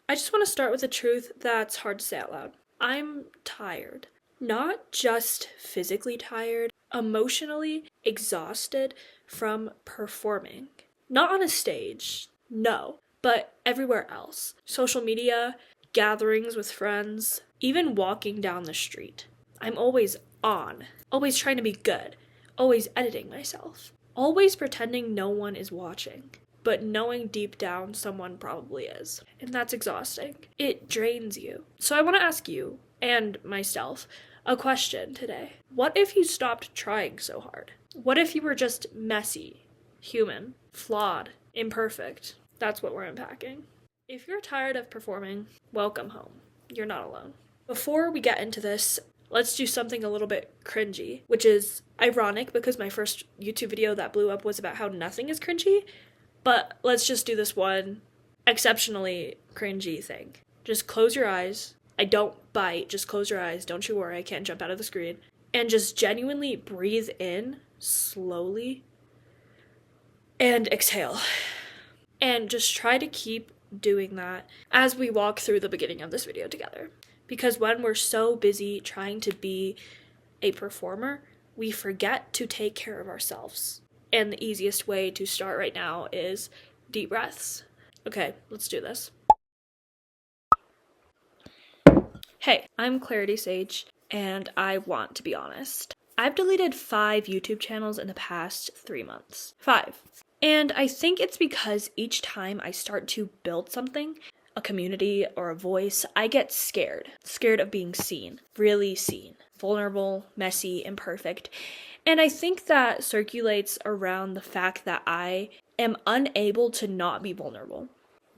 I just want to start with a truth that's hard to say out loud. I'm tired. Not just physically tired, emotionally exhausted from performing. Not on a stage, no, but everywhere else. Social media, gatherings with friends, even walking down the street. I'm always on, always trying to be good, always editing myself, always pretending no one is watching, but knowing deep down someone probably is. And that's exhausting. It drains you. So I want to ask you, and myself, a question today. What if you stopped trying so hard? What if you were just messy, human, flawed, imperfect? That's what we're unpacking. If you're tired of performing, welcome home. You're not alone. Before we get into this, let's do something a little bit cringy, which is ironic because my first YouTube video that blew up was about how nothing is cringy, but let's just do this one exceptionally cringy thing. Just close your eyes. I don't bite, just close your eyes. Don't you worry, I can't jump out of the screen. And just genuinely breathe in slowly and exhale. And just try to keep doing that as we walk through the beginning of this video together. Because when we're so busy trying to be a performer, we forget to take care of ourselves. And the easiest way to start right now is deep breaths. Okay, let's do this. Hey, I'm Clarity Sage, and I want to be honest. I've deleted 5 YouTube channels in the past 3 months. 5. And I think it's because each time I start to build something, a community or a voice, I get scared. Scared of being seen, really seen, vulnerable, messy, imperfect. And I think that circulates around the fact that I am unable to not be vulnerable.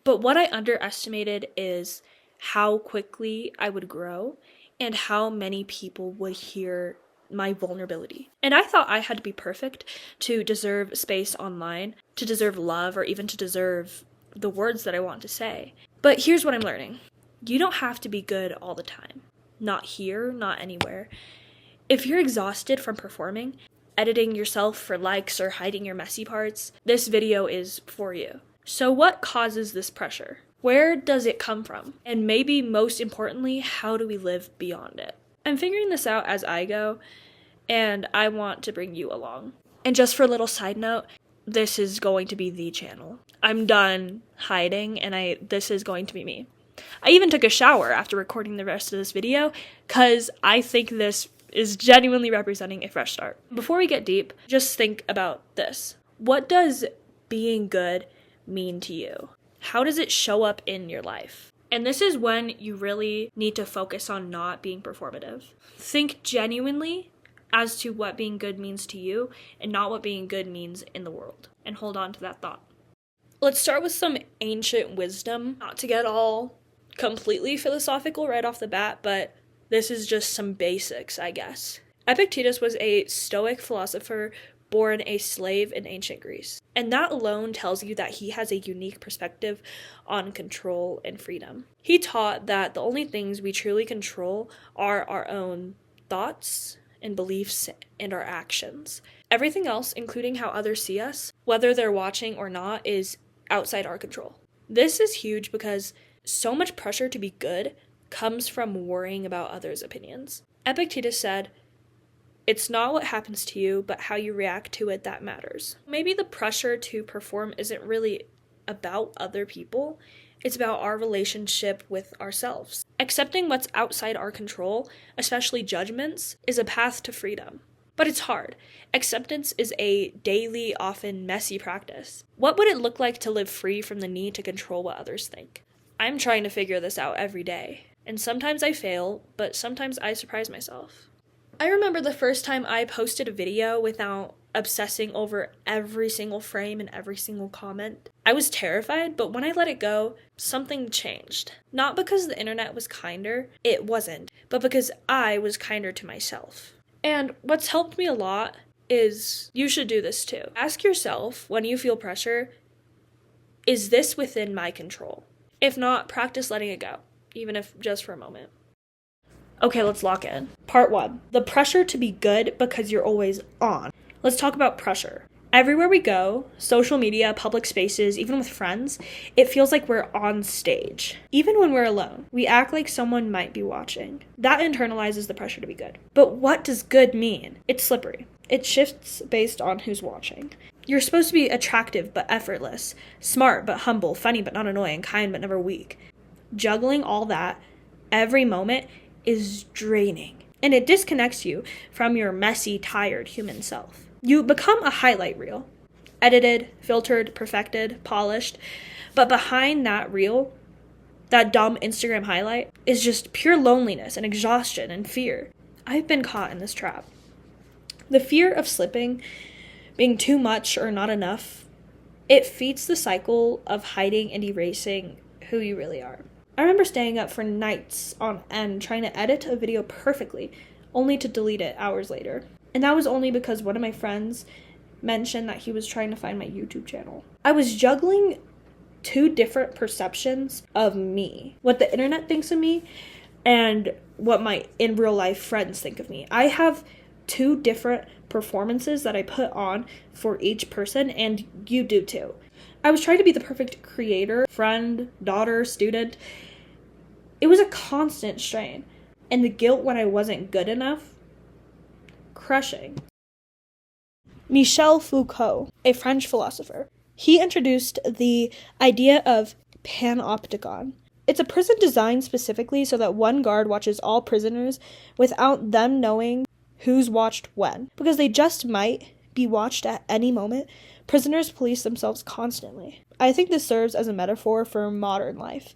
But what I underestimated is how quickly I would grow and how many people would hear my vulnerability. And I thought I had to be perfect to deserve space online, to deserve love, or even to deserve the words that I want to say. But here's what I'm learning. You don't have to be good all the time. Not here, not anywhere. If you're exhausted from performing, editing yourself for likes, or hiding your messy parts, this video is for you. So what causes this pressure? Where does it come from? And maybe most importantly, how do we live beyond it? I'm figuring this out as I go, and I want to bring you along. And just for a little side note, this is going to be the channel. I'm done hiding, and this is going to be me. I even took a shower after recording the rest of this video, because I think this is genuinely representing a fresh start. Before we get deep, just think about this. What does being good mean to you? How does it show up in your life? And this is when you really need to focus on not being performative. Think genuinely as to what being good means to you and not what being good means in the world. And hold on to that thought. Let's start with some ancient wisdom. Not to get all completely philosophical right off the bat, but this is just some basics, I guess. Epictetus was a Stoic philosopher born a slave in ancient Greece. And that alone tells you that he has a unique perspective on control and freedom. He taught that the only things we truly control are our own thoughts and beliefs and our actions. Everything else, including how others see us, whether they're watching or not, is outside our control. This is huge because so much pressure to be good comes from worrying about others' opinions. Epictetus said, "It's not what happens to you, but how you react to it that matters." Maybe the pressure to perform isn't really about other people, it's about our relationship with ourselves. Accepting what's outside our control, especially judgments, is a path to freedom. But it's hard. Acceptance is a daily, often messy practice. What would it look like to live free from the need to control what others think? I'm trying to figure this out every day. And sometimes I fail, but sometimes I surprise myself. I remember the first time I posted a video without obsessing over every single frame and every single comment. I was terrified, but when I let it go, something changed. Not because the internet was kinder, it wasn't, but because I was kinder to myself. And what's helped me a lot is you should do this too. Ask yourself when you feel pressure, is this within my control? If not, practice letting it go, even if just for a moment. Okay, let's lock in. Part 1. The pressure to be good because you're always on. Let's talk about pressure. Everywhere we go, social media, public spaces, even with friends, it feels like we're on stage. Even when we're alone, we act like someone might be watching. That internalizes the pressure to be good. But what does good mean? It's slippery. It shifts based on who's watching. You're supposed to be attractive but effortless, smart but humble, funny but not annoying, kind but never weak. Juggling all that every moment is draining, and it disconnects you from your messy, tired human self. You become a highlight reel, edited, filtered, perfected, polished, but behind that reel, that dumb Instagram highlight, is just pure loneliness and exhaustion and fear. I've been caught in this trap. The fear of slipping, being too much or not enough, it feeds the cycle of hiding and erasing who you really are. I remember staying up for nights on end trying to edit a video perfectly, only to delete it hours later. And that was only because one of my friends mentioned that he was trying to find my YouTube channel. I was juggling two different perceptions of me, what the internet thinks of me and what my in real life friends think of me. I have two different performances that I put on for each person, and you do too. I was trying to be the perfect creator, friend, daughter, student. It was a constant strain, and the guilt when I wasn't good enough, crushing. Michel Foucault, a French philosopher, he introduced the idea of panopticon. It's a prison designed specifically so that one guard watches all prisoners without them knowing who's watched when. Because they just might be watched at any moment, prisoners police themselves constantly. I think this serves as a metaphor for modern life.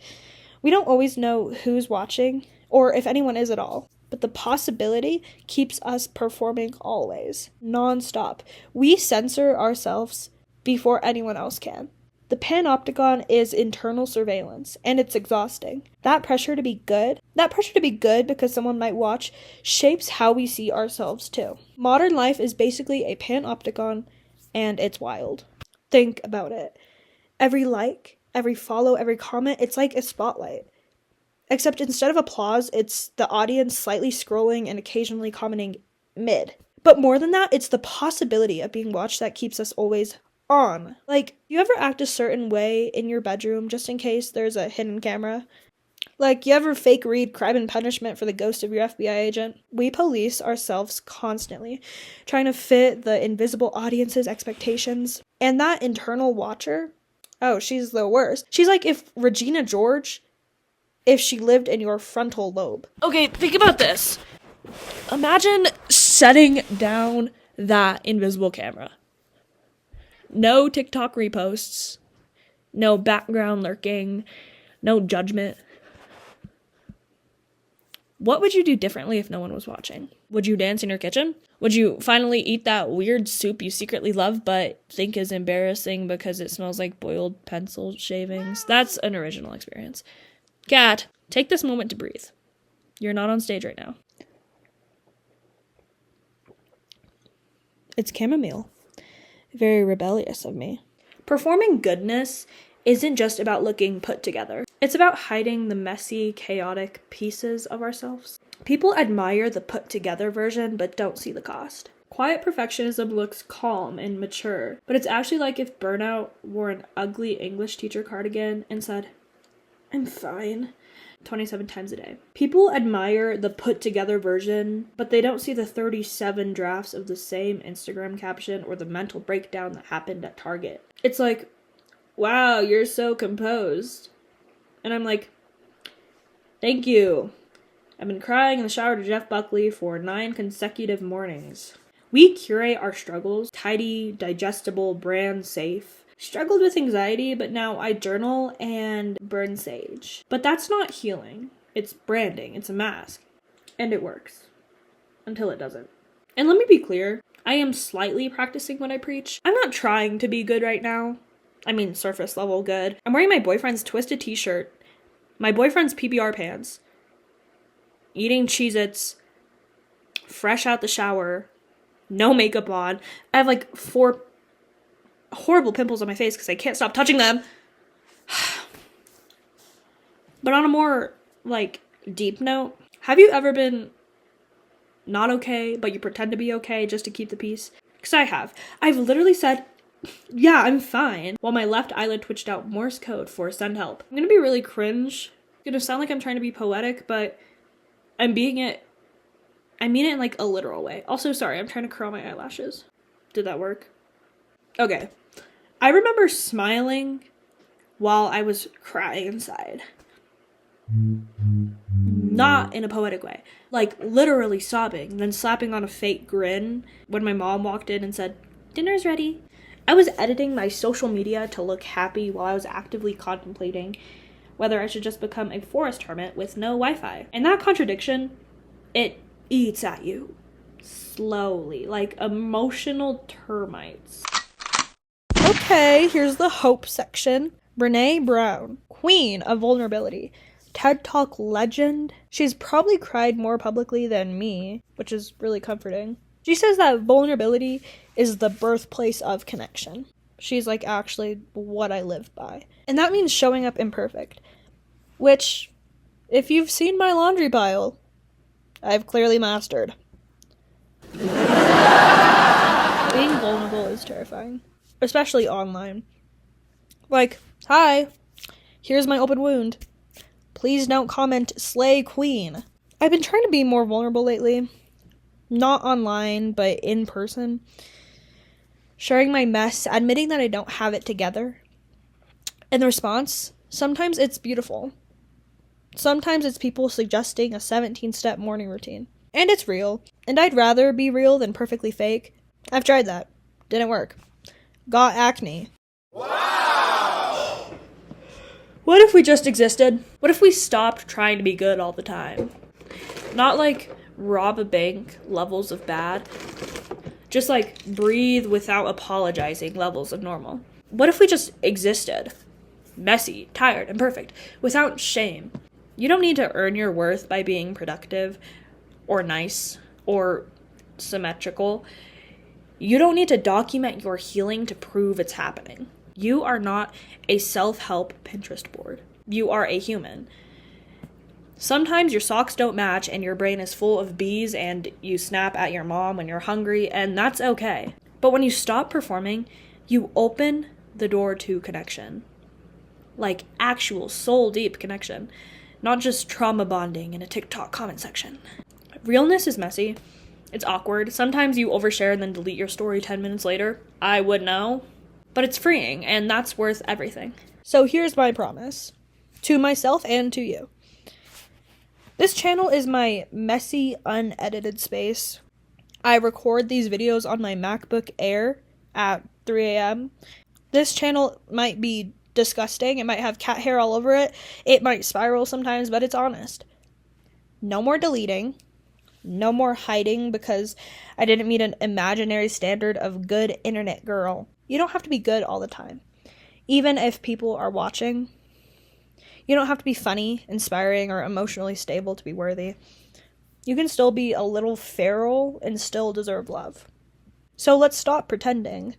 We don't always know who's watching, or if anyone is at all, but the possibility keeps us performing always, non-stop. We censor ourselves before anyone else can. The panopticon is internal surveillance, and it's exhausting. That pressure to be good because someone might watch, shapes how we see ourselves too. Modern life is basically a panopticon, and it's wild. Think about it. Every like, every follow, every comment, it's like a spotlight. Except instead of applause, it's the audience slightly scrolling and occasionally commenting mid. But more than that, it's the possibility of being watched that keeps us always on. Like, you ever act a certain way in your bedroom just in case there's a hidden camera? Like, you ever fake read Crime and Punishment for the ghost of your FBI agent? We police ourselves constantly, trying to fit the invisible audience's expectations. And that internal watcher, oh, she's the worst. She's like if Regina George, if she lived in your frontal lobe. Okay, think about this. Imagine setting down that invisible camera. No TikTok reposts, no background lurking, no judgment. What would you do differently if no one was watching? Would you dance in your kitchen? Would you finally eat that weird soup you secretly love but think is embarrassing because it smells like boiled pencil shavings? That's an original experience. Kat, take this moment to breathe. You're not on stage right now. It's chamomile. Very rebellious of me. Performing goodness isn't just about looking put together. It's about hiding the messy, chaotic pieces of ourselves. People admire the put-together version, but don't see the cost. Quiet perfectionism looks calm and mature, but it's actually like if burnout wore an ugly English teacher cardigan and said, "I'm fine," 27 times a day. People admire the put-together version, but they don't see the 37 drafts of the same Instagram caption or the mental breakdown that happened at Target. It's like, wow, you're so composed. And I'm like, thank you. I've been crying in the shower to Jeff Buckley for 9 consecutive mornings. We curate our struggles, tidy, digestible, brand safe. Struggled with anxiety, but now I journal and burn sage. But that's not healing. It's branding. It's a mask. And it works. Until it doesn't. And let me be clear. I am slightly practicing what I preach. I'm not trying to be good right now. I mean, surface level good. I'm wearing my boyfriend's twisted t-shirt, my boyfriend's PBR pants, eating Cheez-Its, fresh out the shower, no makeup on. I have like 4 horrible pimples on my face because I can't stop touching them. But on a more, like, deep note, have you ever been not okay, but you pretend to be okay just to keep the peace? Because I have. I've literally said Yeah, I'm fine. While my left eyelid twitched out Morse code for send help. I'm gonna be really cringe. It's gonna sound like I'm trying to be poetic, but I mean it in like a literal way. Also, sorry, I'm trying to curl my eyelashes. Did that work? Okay. I remember smiling while I was crying inside. Not in a poetic way. Like literally sobbing, then slapping on a fake grin when my mom walked in and said, "Dinner's ready." I was editing my social media to look happy while I was actively contemplating whether I should just become a forest hermit with no Wi-Fi. And that contradiction, it eats at you slowly, like emotional termites. Okay, here's the hope section. Brene Brown, queen of vulnerability, TED Talk legend. She's probably cried more publicly than me, which is really comforting. She says that vulnerability is the birthplace of connection. She's like actually what I live by. And that means showing up imperfect. Which, if you've seen my laundry pile, I've clearly mastered. Being vulnerable is terrifying. Especially online. Like, hi, here's my open wound. Please don't comment, slay queen. I've been trying to be more vulnerable lately. Not online, but in person. Sharing my mess, admitting that I don't have it together. And the response, sometimes it's beautiful. Sometimes it's people suggesting a 17-step morning routine. And it's real. And I'd rather be real than perfectly fake. I've tried that. Didn't work. Got acne. Wow! What if we just existed? What if we stopped trying to be good all the time? Not like rob a bank levels of bad. Just like breathe without apologizing levels of normal. What if we just existed? Messy, tired, and perfect, without shame. You don't need to earn your worth by being productive or nice or symmetrical. You don't need to document your healing to prove it's happening. You are not a self-help Pinterest board. You are a human. Sometimes your socks don't match and your brain is full of bees and you snap at your mom when you're hungry, and that's okay. But when you stop performing, you open the door to connection. Like actual soul-deep connection. Not just trauma bonding in a TikTok comment section. Realness is messy. It's awkward. Sometimes you overshare and then delete your story 10 minutes later. I would know. But it's freeing, and that's worth everything. So here's my promise. To myself and to you. This channel is my messy, unedited space. I record these videos on my MacBook Air at 3 a.m. This channel might be disgusting. It might have cat hair all over it. It might spiral sometimes, but it's honest. No more deleting. No more hiding because I didn't meet an imaginary standard of good internet girl. You don't have to be good all the time. Even if people are watching, you don't have to be funny, inspiring, or emotionally stable to be worthy. You can still be a little feral and still deserve love. So let's stop pretending.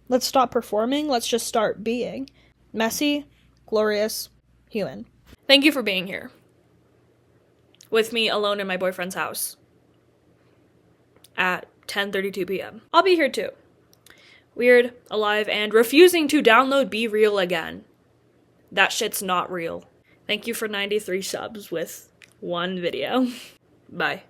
Let's stop performing. Let's just start being. Messy, glorious, human. Thank you for being here. With me alone in my boyfriend's house. At 10:32 p.m. I'll be here too. Weird, alive, and refusing to download Be Real again. That shit's not real. Thank you for 93 subs with one video. Bye.